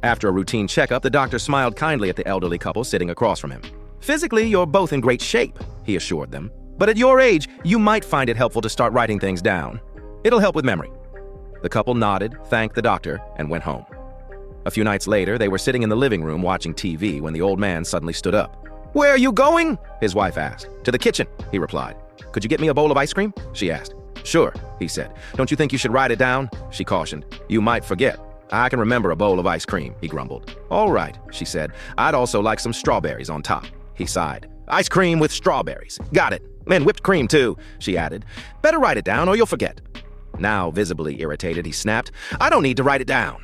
After a routine checkup, the doctor smiled kindly at the elderly couple sitting across from him. "Physically, you're both in great shape," he assured them. "But at your age, you might find it helpful to start writing things down. It'll help with memory." The couple nodded, thanked the doctor, and went home. A few nights later, they were sitting in the living room watching TV when the old man suddenly stood up. "Where are you going?" his wife asked. "To the kitchen," he replied. "Could you get me a bowl of ice cream?" she asked. "Sure," he said. "Don't you think you should write it down?" she cautioned. "You might forget." "I can remember a bowl of ice cream," he grumbled. "All right," she said. "I'd also like some strawberries on top." He sighed. "Ice cream with strawberries. Got it. And whipped cream, too," she added. "Better write it down or you'll forget." Now visibly irritated, he snapped. "I don't need to write it down.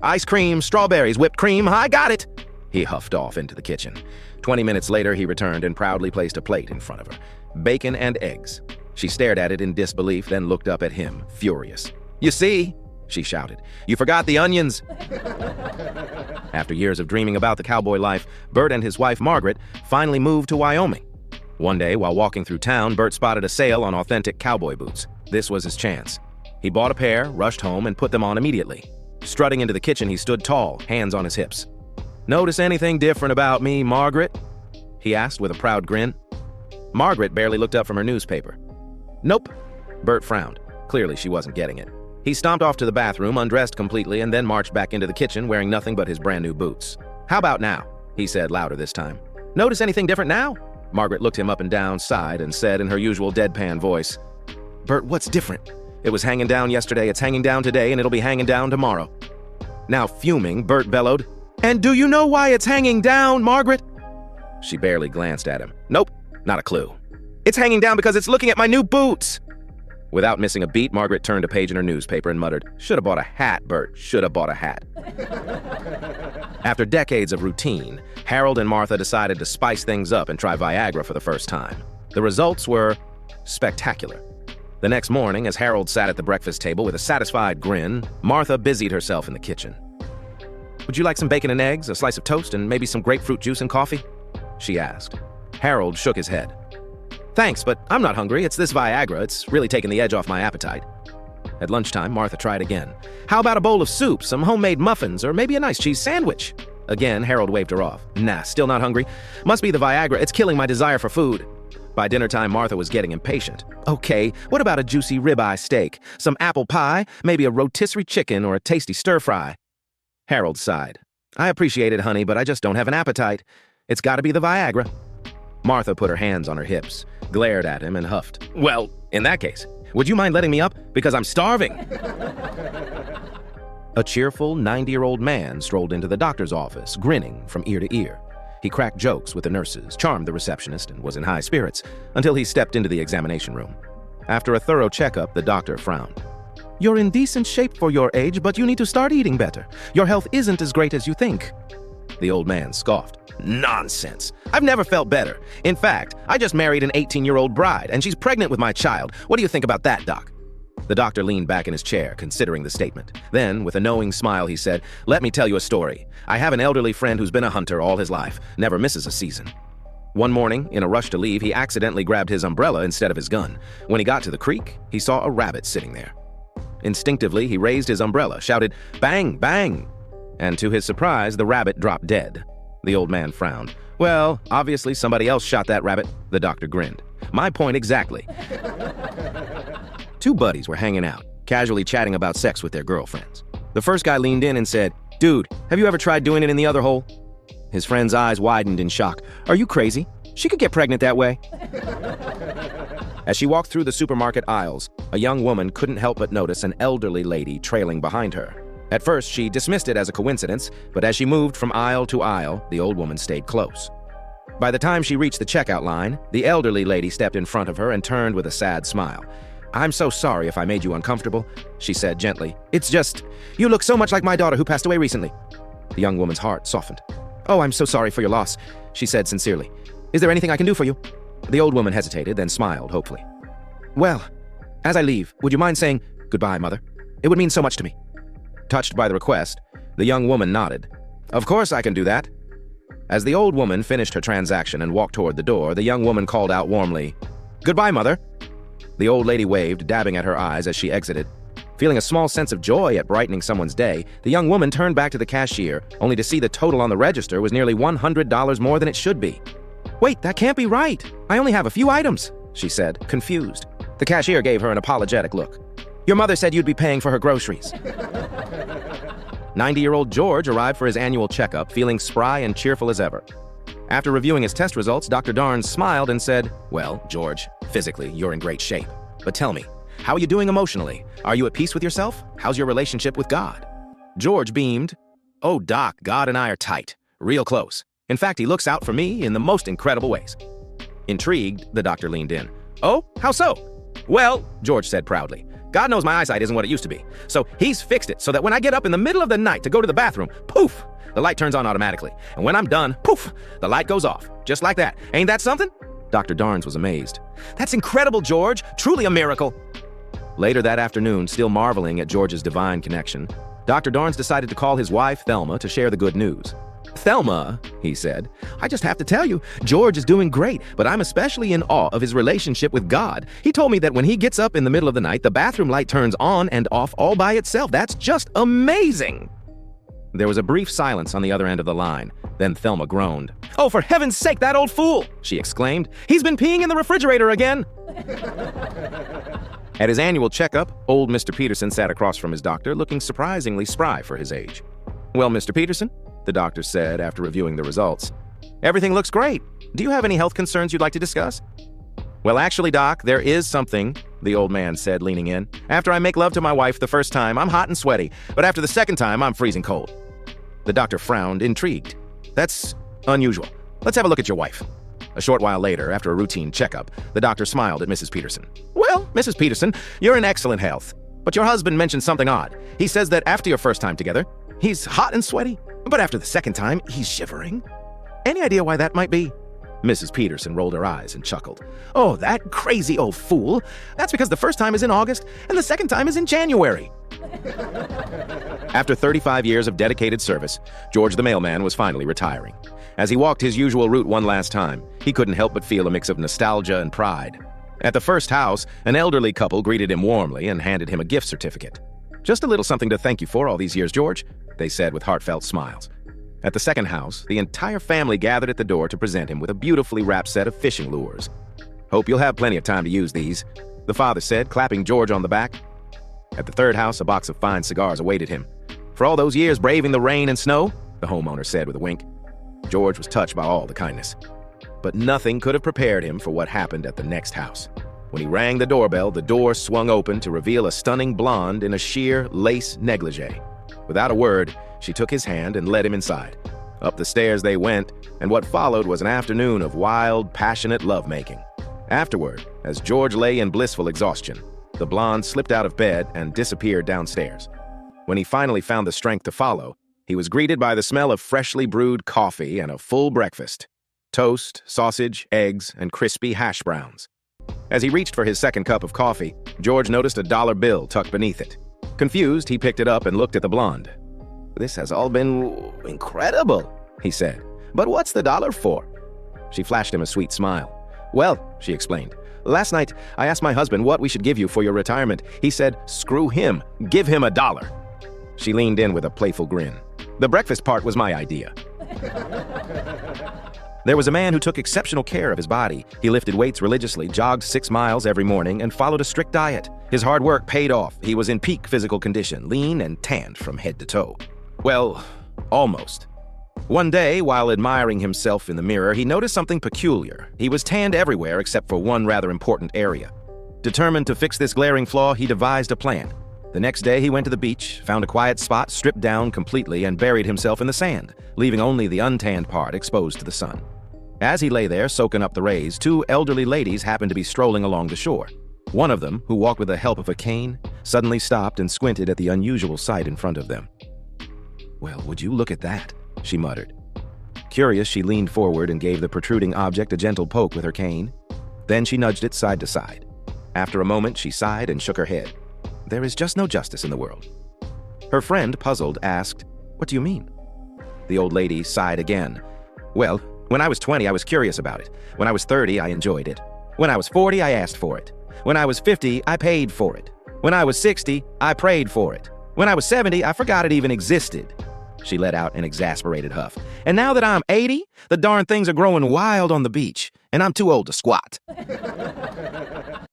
Ice cream, strawberries, whipped cream, I got it." He huffed off into the kitchen. 20 minutes later, he returned and proudly placed a plate in front of her. Bacon and eggs. She stared at it in disbelief, then looked up at him, furious. "You see?" she shouted. "You forgot the onions." After years of dreaming about the cowboy life, Bert and his wife, Margaret, finally moved to Wyoming. One day, while walking through town, Bert spotted a sale on authentic cowboy boots. This was his chance. He bought a pair, rushed home, and put them on immediately. Strutting into the kitchen, he stood tall, hands on his hips. "Notice anything different about me, Margaret?" he asked with a proud grin. Margaret barely looked up from her newspaper. "Nope." Bert frowned. Clearly, she wasn't getting it. He stomped off to the bathroom, undressed completely, and then marched back into the kitchen wearing nothing but his brand new boots. "How about now?" he said louder this time. "Notice anything different now?" Margaret looked him up and down, sighed, and said in her usual deadpan voice, "Bert, what's different? It was hanging down yesterday, it's hanging down today, and it'll be hanging down tomorrow." Now fuming, Bert bellowed, "And do you know why it's hanging down, Margaret?" She barely glanced at him. "Nope, not a clue." "It's hanging down because it's looking at my new boots." Without missing a beat, Margaret turned a page in her newspaper and muttered, "Shoulda bought a hat, Bert, shoulda bought a hat." After decades of routine, Harold and Martha decided to spice things up and try Viagra for the first time. The results were spectacular. The next morning, as Harold sat at the breakfast table with a satisfied grin, Martha busied herself in the kitchen. "Would you like some bacon and eggs, a slice of toast, and maybe some grapefruit juice and coffee?" she asked. Harold shook his head. "Thanks, but I'm not hungry. It's this Viagra. It's really taken the edge off my appetite." At lunchtime, Martha tried again. "How about a bowl of soup, some homemade muffins, or maybe a nice cheese sandwich?" Again, Harold waved her off. "Nah, still not hungry. Must be the Viagra. It's killing my desire for food." By dinner time, Martha was getting impatient. "Okay, what about a juicy ribeye steak, some apple pie, maybe a rotisserie chicken, or a tasty stir-fry?" Harold sighed. "I appreciate it, honey, but I just don't have an appetite. It's got to be the Viagra." Martha put her hands on her hips, glared at him, and huffed. "Well, in that case, would you mind letting me up? Because I'm starving." A cheerful 90-year-old man strolled into the doctor's office, grinning from ear to ear. He cracked jokes with the nurses, charmed the receptionist, and was in high spirits until he stepped into the examination room. After a thorough checkup, the doctor frowned. "You're in decent shape for your age, but you need to start eating better. Your health isn't as great as you think." The old man scoffed. "Nonsense. I've never felt better. In fact, I just married an 18-year-old bride, and she's pregnant with my child. What do you think about that, Doc?" The doctor leaned back in his chair, considering the statement. Then, with a knowing smile, he said, "Let me tell you a story. I have an elderly friend who's been a hunter all his life, never misses a season. One morning, in a rush to leave, he accidentally grabbed his umbrella instead of his gun. When he got to the creek, he saw a rabbit sitting there. Instinctively, he raised his umbrella, shouted, 'Bang, bang!' And to his surprise, the rabbit dropped dead." The old man frowned. "Well, obviously somebody else shot that rabbit." The doctor grinned. "My point exactly." Two buddies were hanging out, casually chatting about sex with their girlfriends. The first guy leaned in and said, "Dude, have you ever tried doing it in the other hole?" His friend's eyes widened in shock. "Are you crazy? She could get pregnant that way." As she walked through the supermarket aisles, a young woman couldn't help but notice an elderly lady trailing behind her. At first, she dismissed it as a coincidence, but as she moved from aisle to aisle, the old woman stayed close. By the time she reached the checkout line, the elderly lady stepped in front of her and turned with a sad smile. "I'm so sorry if I made you uncomfortable," she said gently. "It's just, you look so much like my daughter who passed away recently." The young woman's heart softened. "Oh, I'm so sorry for your loss," she said sincerely. "Is there anything I can do for you?" The old woman hesitated, then smiled hopefully. "Well, as I leave, would you mind saying, 'Goodbye, Mother'? It would mean so much to me." Touched by the request, the young woman nodded. "Of course I can do that." As the old woman finished her transaction and walked toward the door, the young woman called out warmly, "Goodbye, Mother." The old lady waved, dabbing at her eyes as she exited. Feeling a small sense of joy at brightening someone's day, the young woman turned back to the cashier, only to see the total on the register was nearly $100 more than it should be. "Wait, that can't be right. I only have a few items," she said, confused. The cashier gave her an apologetic look. "Your mother said you'd be paying for her groceries." 90-year-old George arrived for his annual checkup, feeling spry and cheerful as ever. After reviewing his test results, Dr. Darnes smiled and said, "Well, George, physically, you're in great shape. But tell me, how are you doing emotionally? Are you at peace with yourself? How's your relationship with God?" George beamed. "Oh, Doc, God and I are tight. Real close. In fact, he looks out for me in the most incredible ways." Intrigued, the doctor leaned in. "Oh, how so?" "Well," George said proudly, "God knows my eyesight isn't what it used to be. So he's fixed it so that when I get up in the middle of the night to go to the bathroom, poof, the light turns on automatically. And when I'm done, poof, the light goes off. Just like that. Ain't that something?" Dr. Darnes was amazed. "That's incredible, George. Truly a miracle." Later that afternoon, still marveling at George's divine connection, Dr. Darnes decided to call his wife, Thelma, to share the good news. "Thelma," he said, "I just have to tell you, George is doing great, but I'm especially in awe of his relationship with God. He told me that when he gets up in the middle of the night, the bathroom light turns on and off all by itself. That's just amazing." There was a brief silence on the other end of the line. Then Thelma groaned. "Oh, for heaven's sake, that old fool!" she exclaimed. "He's been peeing in the refrigerator again." At his annual checkup, old Mr. Peterson sat across from his doctor, looking surprisingly spry for his age. "Well, Mr. Peterson," the doctor said after reviewing the results, "everything looks great. Do you have any health concerns you'd like to discuss?" "Well, actually, Doc, there is something," the old man said, leaning in. "After I make love to my wife the first time, I'm hot and sweaty, but after the second time, I'm freezing cold." The doctor frowned, intrigued. "That's unusual. Let's have a look at your wife." A short while later, after a routine checkup, the doctor smiled at Mrs. Peterson. "Well, Mrs. Peterson, you're in excellent health. But your husband mentioned something odd. He says that after your first time together, he's hot and sweaty, but after the second time, he's shivering. Any idea why that might be?" Mrs. Peterson rolled her eyes and chuckled. "Oh, that crazy old fool. That's because the first time is in August and the second time is in January." After 35 years of dedicated service, George the mailman was finally retiring. As he walked his usual route one last time, he couldn't help but feel a mix of nostalgia and pride. At the first house, an elderly couple greeted him warmly and handed him a gift certificate. "Just a little something to thank you for all these years, George," they said with heartfelt smiles. At the second house, the entire family gathered at the door to present him with a beautifully wrapped set of fishing lures. "Hope you'll have plenty of time to use these," the father said, clapping George on the back. At the third house, a box of fine cigars awaited him. "For all those years braving the rain and snow," the homeowner said with a wink. George was touched by all the kindness. But nothing could have prepared him for what happened at the next house. When he rang the doorbell, the door swung open to reveal a stunning blonde in a sheer lace negligee. Without a word, she took his hand and led him inside. Up the stairs they went, and what followed was an afternoon of wild, passionate lovemaking. Afterward, as George lay in blissful exhaustion, the blonde slipped out of bed and disappeared downstairs. When he finally found the strength to follow, he was greeted by the smell of freshly brewed coffee and a full breakfast: toast, sausage, eggs, and crispy hash browns. As he reached for his second cup of coffee, George noticed a dollar bill tucked beneath it. Confused, he picked it up and looked at the blonde. "This has all been incredible," he said. "But what's the dollar for?" She flashed him a sweet smile. "Well," she explained, "last night I asked my husband what we should give you for your retirement. He said, 'Screw him, give him $1.' She leaned in with a playful grin. "The breakfast part was my idea." There was a man who took exceptional care of his body. He lifted weights religiously, jogged 6 miles every morning, and followed a strict diet. His hard work paid off. He was in peak physical condition, lean and tanned from head to toe. Well, almost. One day, while admiring himself in the mirror, he noticed something peculiar. He was tanned everywhere except for one rather important area. Determined to fix this glaring flaw, he devised a plan. The next day, he went to the beach, found a quiet spot, stripped down completely, and buried himself in the sand, leaving only the untanned part exposed to the sun. As he lay there, soaking up the rays, 2 elderly ladies happened to be strolling along the shore. One of them, who walked with the help of a cane, suddenly stopped and squinted at the unusual sight in front of them. "Well, would you look at that?" she muttered. Curious, she leaned forward and gave the protruding object a gentle poke with her cane. Then she nudged it side to side. After a moment, she sighed and shook her head. There is just no justice in the world. Her friend, puzzled, asked, "What do you mean?" The old lady sighed again. "Well, when I was 20, I was curious about it. When I was 30, I enjoyed it. When I was 40, I asked for it. When I was 50, I paid for it. When I was 60, I prayed for it. When I was 70, I forgot it even existed. She let out an exasperated huff. And now that I'm 80, the darn things are growing wild on the beach, and I'm too old to squat.